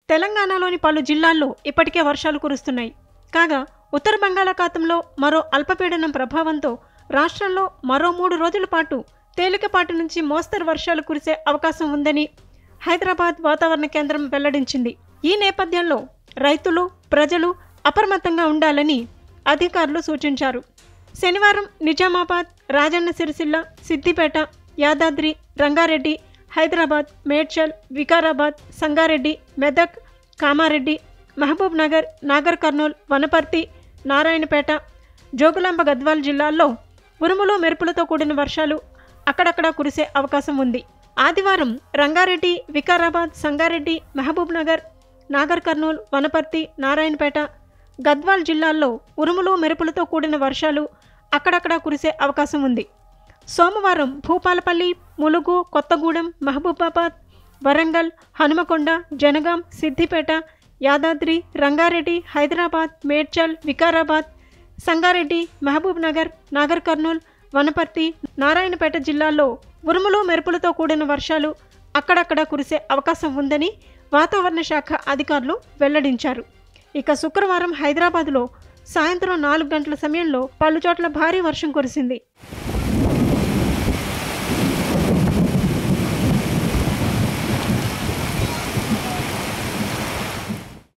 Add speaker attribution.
Speaker 1: తెలంగాణలోని పలు జిల్లాల్లో ఇప్పటికే వర్షాలు కురుస్తున్నాయి. కాగా ఉత్తర బంగాళాఖాతంలో మరో అల్పపీడనం ప్రభావంతో రాష్ట్రంలో మరో 3 రోజుల పాటు తేలికపాటి నుంచి మోస్తరు వర్షాలు కురిసే అవకాశం ఉందని హైదరాబాద్ వాతావరణ కేంద్రం వెల్లడించింది. ఈ నేపథ్యంలో రైతులు, ప్రజలు అప్రమత్తంగా ఉండాలని అధికారులు సూచించారు. శనివారం నిజామాబాద్, రాజన్న సిరిసిల్ల, సిద్దిపేట, యాదాద్రి, రంగారెడ్డి, హైదరాబాద్, మేడ్చల్, వికారాబాద్, సంగారెడ్డి, మెదక్, కామారెడ్డి, మహబూబ్ నగర్, నాగర్ కర్నూల్, వనపర్తి, నారాయణపేట, జోగులాంబ గద్వాల్ జిల్లాల్లో ఉరుములు మెరుపులతో కూడిన వర్షాలు అక్కడక్కడా కురిసే అవకాశం ఉంది. ఆదివారం రంగారెడ్డి, వికారాబాద్, సంగారెడ్డి, మహబూబ్ నగర్, నాగర్ కర్నూల్, వనపర్తి, నారాయణపేట, గద్వాల్ జిల్లాల్లో ఉరుములు మెరుపులతో కూడిన వర్షాలు అక్కడక్కడా కురిసే అవకాశం ఉంది. సోమవారం భూపాలపల్లి, ములుగు, కొత్తగూడెం, మహబూబాబాద్, వరంగల్, హనుమకొండ, జనగాం, సిద్దిపేట, యాదాద్రి, రంగారెడ్డి, హైదరాబాద్, మేడ్చల్, వికారాబాద్, సంగారెడ్డి, మహబూబ్ నగర్, నాగర్ కర్నూల్, వనపర్తి, నారాయణపేట జిల్లాల్లో ఉరుములు మెరుపులతో కూడిన వర్షాలు అక్కడక్కడా కురిసే అవకాశం ఉందని వాతావరణ శాఖ అధికారులు వెల్లడించారు. ఇక శుక్రవారం హైదరాబాద్లో సాయంత్రం 4 గంటల సమయంలో పలుచోట్ల భారీ వర్షం కురిసింది.